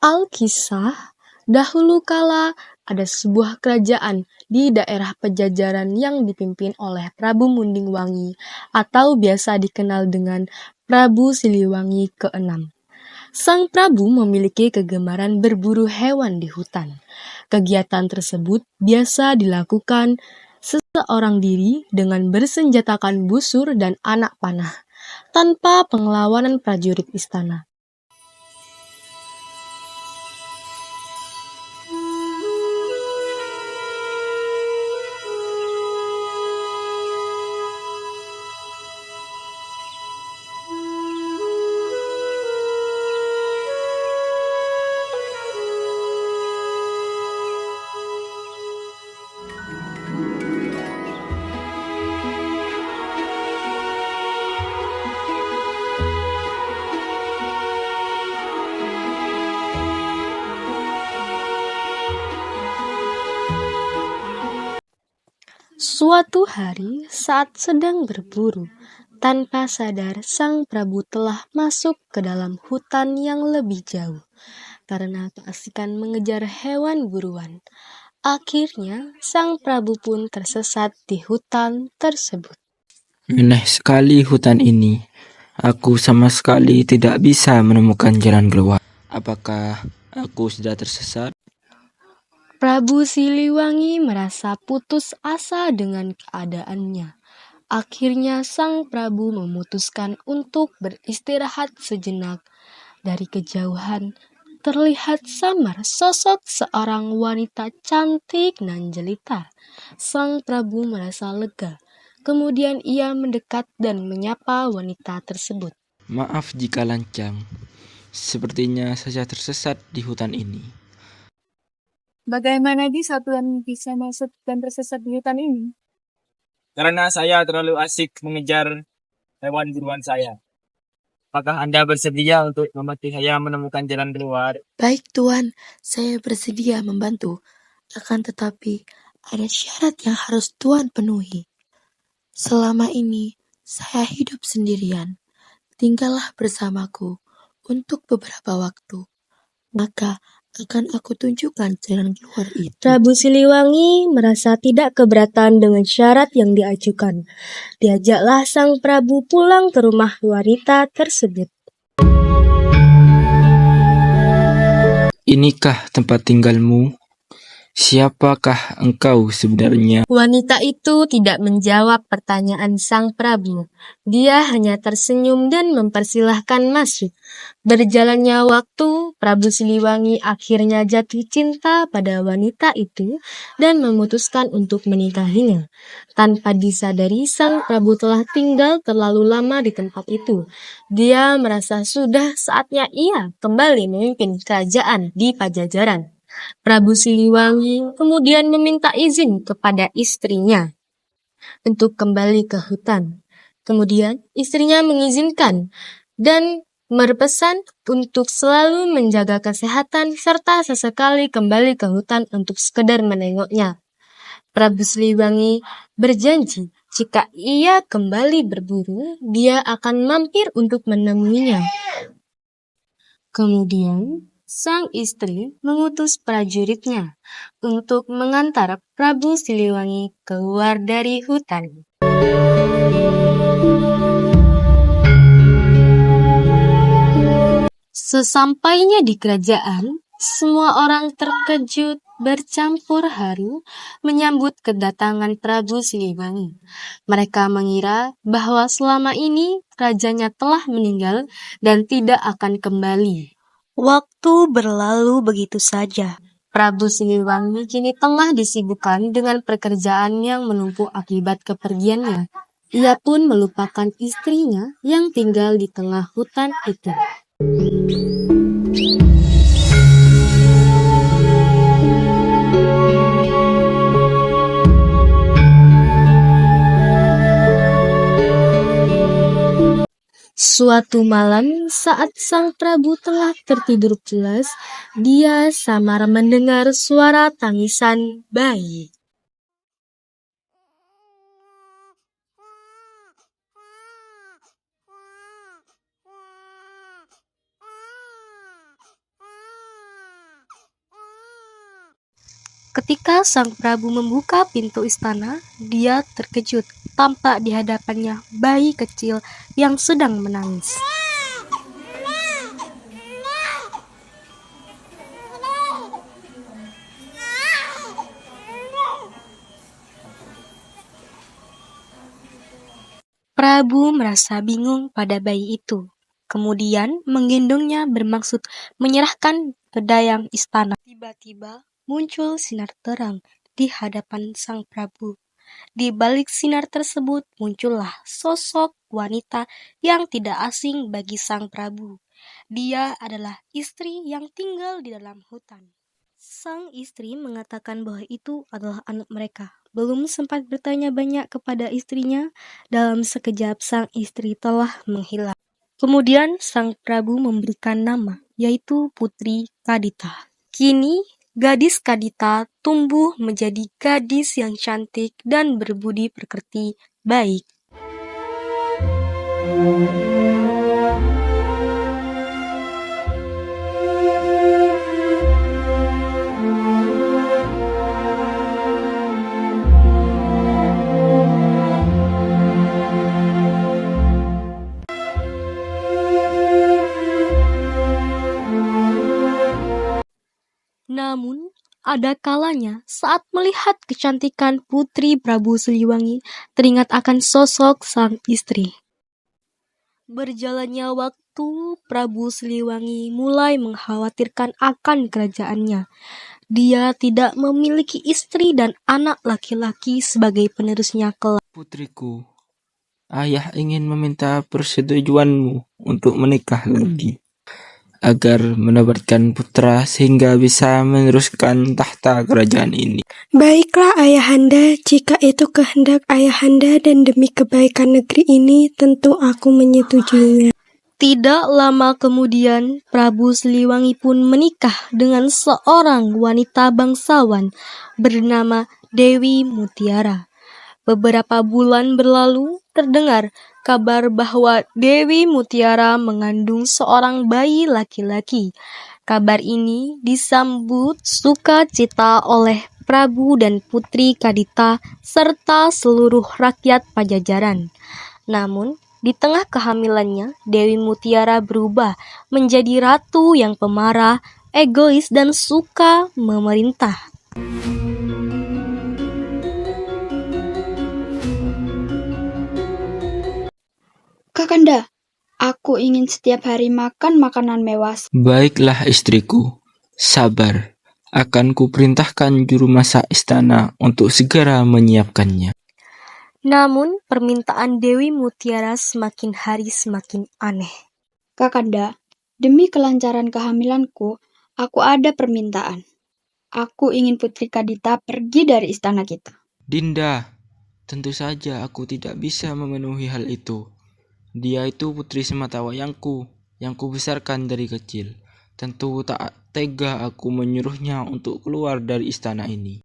Alkisah, dahulu kala ada sebuah kerajaan di daerah Pajajaran yang dipimpin oleh Prabu Mundingwangi atau biasa dikenal dengan Prabu Siliwangi ke-6. Sang Prabu memiliki kegemaran berburu hewan di hutan. Kegiatan tersebut biasa dilakukan seseorang diri dengan bersenjatakan busur dan anak panah, tanpa pengelawanan prajurit istana. Suatu hari saat sedang berburu, tanpa sadar sang Prabu telah masuk ke dalam hutan yang lebih jauh karena keasikan mengejar hewan buruan. Akhirnya, sang Prabu pun tersesat di hutan tersebut. Aneh sekali hutan ini. Aku sama sekali tidak bisa menemukan jalan keluar. Apakah aku sudah tersesat? Prabu Siliwangi merasa putus asa dengan keadaannya. Akhirnya sang Prabu memutuskan untuk beristirahat sejenak. Dari kejauhan, terlihat samar sosok seorang wanita cantik dan jelita. Sang Prabu merasa lega. Kemudian ia mendekat dan menyapa wanita tersebut. Maaf jika lancang. Sepertinya saya tersesat di hutan ini. Bagaimana bisa Tuhan bisa masuk dan tersesat di hutan ini? Karena saya terlalu asik mengejar hewan buruan saya. Apakah Anda bersedia untuk membantu saya menemukan jalan keluar? Baik Tuan, saya bersedia membantu. Akan tetapi, ada syarat yang harus Tuan penuhi. Selama ini, saya hidup sendirian. Tinggallah bersamaku untuk beberapa waktu. Maka akan aku tunjukkan jalan keluar itu. Prabu Siliwangi merasa tidak keberatan dengan syarat yang diajukan. Diajaklah sang Prabu pulang ke rumah wanita tersebut. Inikah tempat tinggalmu? Siapakah engkau sebenarnya? Wanita itu tidak menjawab pertanyaan sang Prabu. Dia hanya tersenyum dan mempersilahkan masuk. Berjalannya waktu, Prabu Siliwangi akhirnya jatuh cinta pada wanita itu dan memutuskan untuk menikahinya. Tanpa disadari, sang Prabu telah tinggal terlalu lama di tempat itu. Dia merasa sudah saatnya ia kembali memimpin kerajaan di Pajajaran. Prabu Siliwangi kemudian meminta izin kepada istrinya untuk kembali ke hutan. Kemudian istrinya mengizinkan dan berpesan untuk selalu menjaga kesehatan serta sesekali kembali ke hutan untuk sekedar menengoknya. Prabu Siliwangi berjanji jika ia kembali berburu, dia akan mampir untuk menemuinya. Kemudian, sang istri mengutus prajuritnya untuk mengantar Prabu Siliwangi keluar dari hutan. Sesampainya di kerajaan, semua orang terkejut bercampur haru menyambut kedatangan Prabu Siliwangi. Mereka mengira bahwa selama ini rajanya telah meninggal dan tidak akan kembali. Waktu berlalu begitu saja. Prabu Siliwangi kini tengah disibukkan dengan pekerjaan yang menumpuk akibat kepergiannya. Ia pun melupakan istrinya yang tinggal di tengah hutan itu. Suatu malam, saat sang Prabu telah tertidur pulas, dia samar mendengar suara tangisan bayi. Ketika sang Prabu membuka pintu istana, dia terkejut. Tampak di hadapannya bayi kecil yang sedang menangis. Prabu merasa bingung pada bayi itu. Kemudian menggendongnya bermaksud menyerahkan ke dayang istana. Tiba-tiba muncul sinar terang di hadapan sang Prabu. Di balik sinar tersebut muncullah sosok wanita yang tidak asing bagi sang Prabu. Dia adalah istri yang tinggal di dalam hutan. Sang istri mengatakan bahwa itu adalah anak mereka. Belum sempat bertanya banyak kepada istrinya, dalam sekejap sang istri telah menghilang. Kemudian sang Prabu memberikan nama, yaitu Putri Kadita. Kini, gadis Kadita tumbuh menjadi gadis yang cantik dan berbudi pekerti baik. Namun, ada kalanya saat melihat kecantikan Putri Prabu Siliwangi, teringat akan sosok sang istri. Berjalannya waktu, Prabu Siliwangi mulai mengkhawatirkan akan kerajaannya. Dia tidak memiliki istri dan anak laki-laki sebagai penerusnya kelak. Putriku, ayah ingin meminta persetujuanmu untuk menikah lagi, agar mendapatkan putra sehingga bisa meneruskan tahta kerajaan ini. Baiklah ayahanda, jika itu kehendak ayahanda dan demi kebaikan negeri ini, tentu aku menyetujuinya. Tidak lama kemudian, Prabu Siliwangi pun menikah dengan seorang wanita bangsawan bernama Dewi Mutiara. Beberapa bulan berlalu, terdengar kabar bahwa Dewi Mutiara mengandung seorang bayi laki-laki. Kabar ini disambut sukacita oleh Prabu dan Putri Kadita serta seluruh rakyat Pajajaran. Namun, di tengah kehamilannya, Dewi Mutiara berubah menjadi ratu yang pemarah, egois, dan suka memerintah. Kakanda, aku ingin setiap hari makan makanan mewah. Baiklah istriku, sabar. Akan kuperintahkan juru masak istana untuk segera menyiapkannya. Namun, permintaan Dewi Mutiara semakin hari semakin aneh. Kakanda, demi kelancaran kehamilanku, aku ada permintaan. Aku ingin Putri Kadita pergi dari istana kita. Dinda, tentu saja aku tidak bisa memenuhi hal itu. Dia itu putri sematawayangku, yang kubesarkan dari kecil. Tentu tak tega aku menyuruhnya untuk keluar dari istana ini.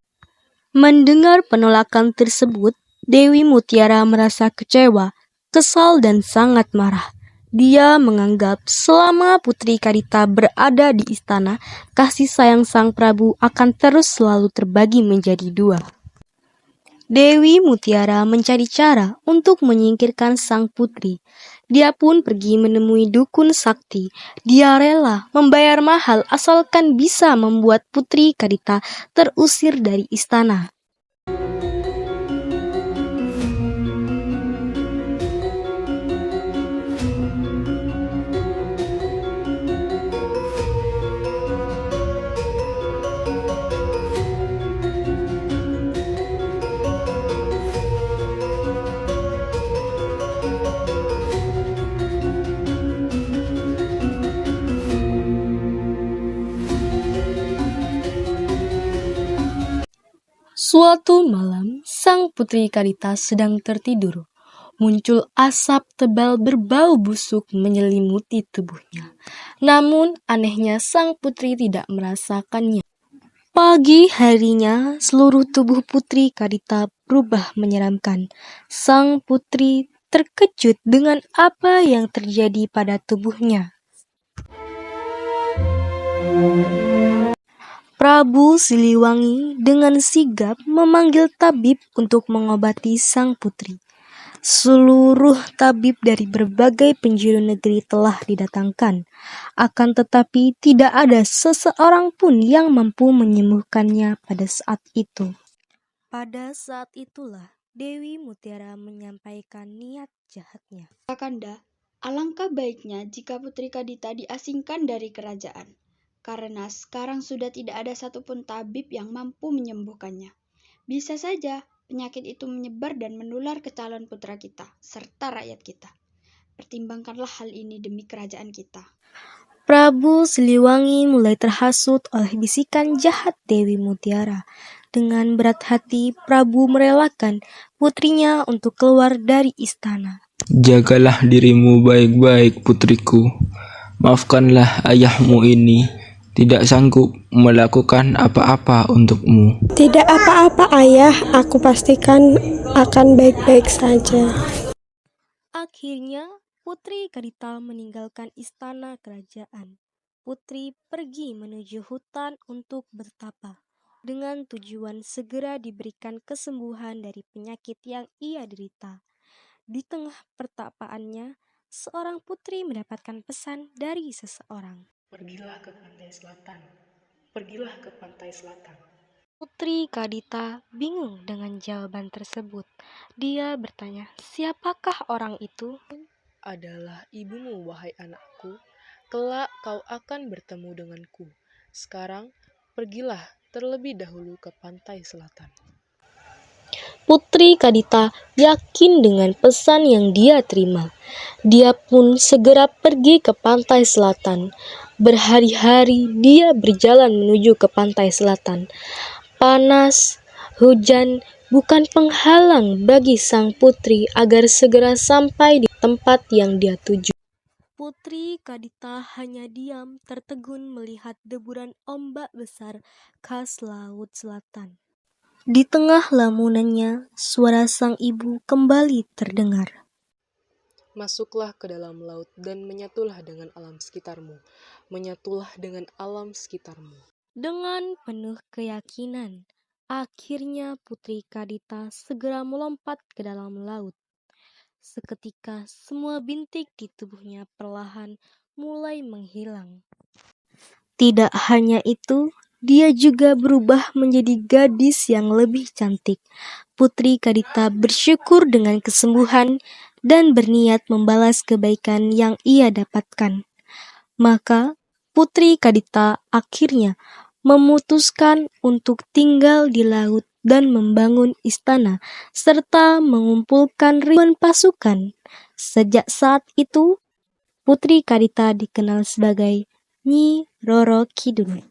Mendengar penolakan tersebut, Dewi Mutiara merasa kecewa, kesal, dan sangat marah. Dia menganggap selama Putri Kadita berada di istana, kasih sayang sang Prabu akan terus selalu terbagi menjadi dua. Dewi Mutiara mencari cara untuk menyingkirkan sang putri. Dia pun pergi menemui dukun sakti. Dia rela membayar mahal asalkan bisa membuat Putri Kadita terusir dari istana. Suatu malam, sang Putri Kadita sedang tertidur. Muncul asap tebal berbau busuk menyelimuti tubuhnya. Namun, anehnya sang putri tidak merasakannya. Pagi harinya, seluruh tubuh Putri Kadita berubah menyeramkan. Sang putri terkejut dengan apa yang terjadi pada tubuhnya. Prabu Siliwangi dengan sigap memanggil tabib untuk mengobati sang putri. Seluruh tabib dari berbagai penjuru negeri telah didatangkan, akan tetapi tidak ada seseorang pun yang mampu menyembuhkannya pada saat itu. Pada saat itulah Dewi Mutiara menyampaikan niat jahatnya. Kakanda, alangkah baiknya jika Putri Kadita diasingkan dari kerajaan, karena sekarang sudah tidak ada satupun tabib yang mampu menyembuhkannya. Bisa saja penyakit itu menyebar dan menular ke calon putra kita, serta rakyat kita. Pertimbangkanlah hal ini demi kerajaan kita. Prabu Siliwangi mulai terhasut oleh bisikan jahat Dewi Mutiara. Dengan berat hati, Prabu merelakan putrinya untuk keluar dari istana. Jagalah dirimu baik-baik, putriku. Maafkanlah ayahmu ini tidak sanggup melakukan apa-apa untukmu. Tidak apa-apa ayah, aku pastikan akan baik-baik saja. Akhirnya, Putri Kadita meninggalkan istana kerajaan. Putri pergi menuju hutan untuk bertapa, dengan tujuan segera diberikan kesembuhan dari penyakit yang ia derita. Di tengah pertapaannya, seorang putri mendapatkan pesan dari seseorang. Pergilah ke pantai selatan. Pergilah ke pantai selatan. Putri Kadita bingung dengan jawaban tersebut. Dia bertanya, siapakah orang itu? Adalah ibumu, wahai anakku. Kelak kau akan bertemu denganku. Sekarang, pergilah terlebih dahulu ke pantai selatan. Putri Kadita yakin dengan pesan yang dia terima. Dia pun segera pergi ke pantai selatan. Berhari-hari dia berjalan menuju ke pantai selatan. Panas, hujan bukan penghalang bagi sang putri agar segera sampai di tempat yang dia tuju. Putri Kadita hanya diam tertegun melihat deburan ombak besar khas laut selatan. Di tengah lamunannya, suara sang ibu kembali terdengar. Masuklah ke dalam laut dan menyatulah dengan alam sekitarmu. Menyatulah dengan alam sekitarmu. Dengan penuh keyakinan, akhirnya Putri Kadita segera melompat ke dalam laut. Seketika semua bintik di tubuhnya perlahan mulai menghilang. Tidak hanya itu, dia juga berubah menjadi gadis yang lebih cantik. Putri Kadita bersyukur dengan kesembuhan dan berniat membalas kebaikan yang ia dapatkan. Maka Putri Kadita akhirnya memutuskan untuk tinggal di laut dan membangun istana serta mengumpulkan ribuan pasukan. Sejak saat itu, Putri Kadita dikenal sebagai Nyi Roro Kidul.